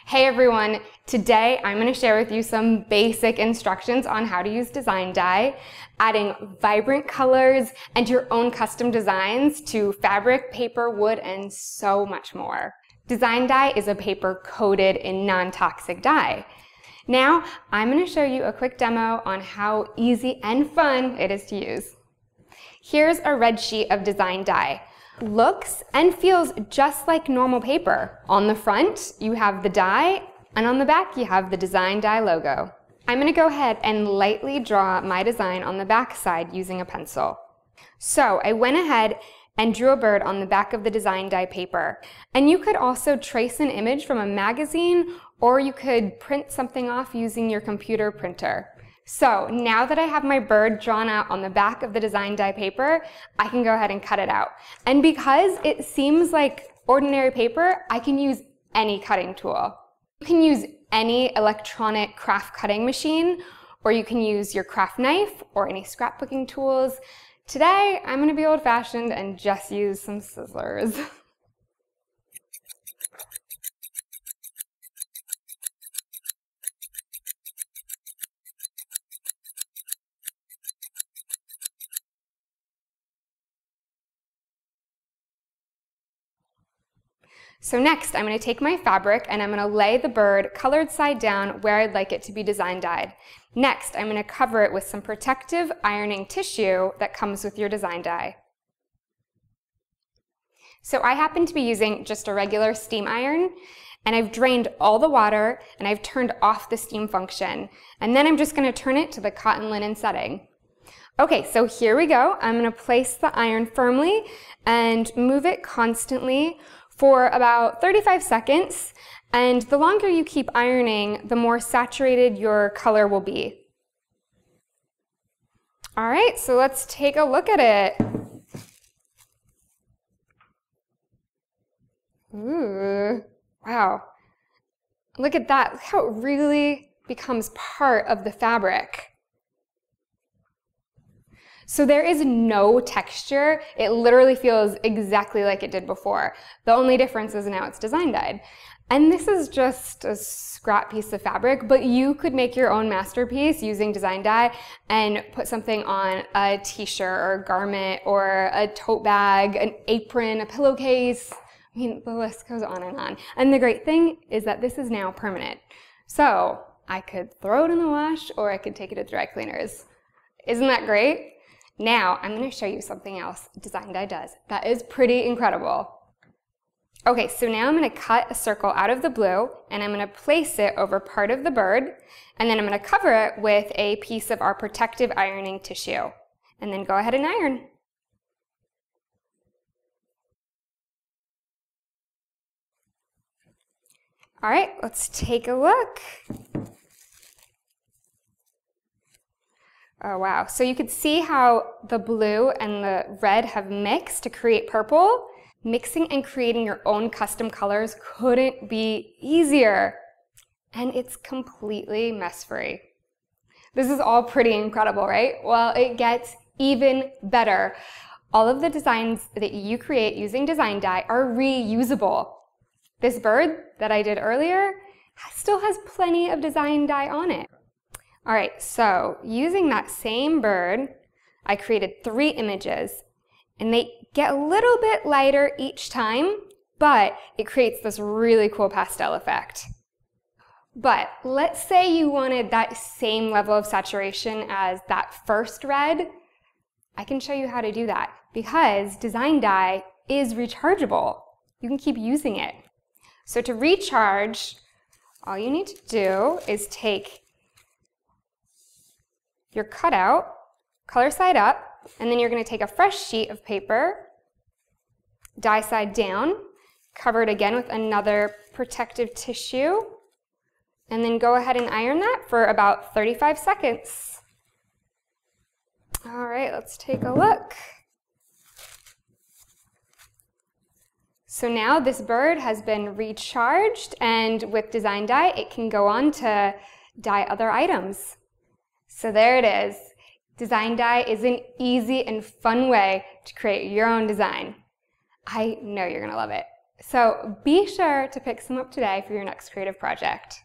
Hey everyone, today I'm going to share with you some basic instructions on how to use design dye, adding vibrant colors and your own custom designs to fabric, paper, wood, and so much more. Design dye is a paper coated in non-toxic dye. Now I'm going to show you a quick demo on how easy and fun it is to use. Here's a red sheet of design dye. Looks and feels just like normal paper. On the front, you have the dye, and on the back, you have the design dye logo. I'm going to go ahead and lightly draw my design on the back side using a pencil. So I went ahead and drew a bird on the back of the design dye paper. And you could also trace an image from a magazine, or you could print something off using your computer printer. So now that I have my bird drawn out on the back of the design dye paper, I can go ahead and cut it out. And because it seems like ordinary paper, I can use any cutting tool. You can use any electronic craft cutting machine, or you can use your craft knife or any scrapbooking tools. Today, I'm going to be old-fashioned and just use some scissors. So next, I'm going to take my fabric and I'm going to lay the bird colored side down where I'd like it to be design dyed. Next, I'm going to cover it with some protective ironing tissue that comes with your design dye. So I happen to be using just a regular steam iron, and I've drained all the water and I've turned off the steam function. And then I'm just going to turn it to the cotton linen setting. Okay, so here we go. I'm going to place the iron firmly and move it constantly for about 35 seconds, and the longer you keep ironing, the more saturated your color will be. All right, so let's take a look at it. Ooh, wow. Look at that, look how it really becomes part of the fabric. So there is no texture. It literally feels exactly like it did before. The only difference is now it's design dyed. And this is just a scrap piece of fabric, but you could make your own masterpiece using design dye and put something on a t-shirt or a garment or a tote bag, an apron, a pillowcase. I mean, the list goes on. And the great thing is that this is now permanent. So I could throw it in the wash or I could take it to dry cleaners. Isn't that great? Now, I'm going to show you something else design dye does that is pretty incredible. Okay, so now I'm going to cut a circle out of the blue, and I'm going to place it over part of the bird, and then I'm going to cover it with a piece of our protective ironing tissue. And then go ahead and iron. All right, let's take a look. Oh wow, so you could see how the blue and the red have mixed to create purple. Mixing and creating your own custom colors couldn't be easier. And it's completely mess-free. This is all pretty incredible, right? Well, it gets even better. All of the designs that you create using design dye are reusable. This bird that I did earlier still has plenty of design dye on it. All right, so using that same bird, I created 3 images, and they get a little bit lighter each time, but it creates this really cool pastel effect. But let's say you wanted that same level of saturation as that first red. I can show you how to do that because design dye is rechargeable. You can keep using it. So to recharge, all you need to do is take your cutout, color side up, and then you're going to take a fresh sheet of paper, dye side down, cover it again with another protective tissue, and then go ahead and iron that for about 35 seconds. All right, let's take a look. So now this bird has been recharged, and with design dye, it can go on to dye other items. So there it is. Design dye is an easy and fun way to create your own design. I know you're going to love it. So be sure to pick some up today for your next creative project.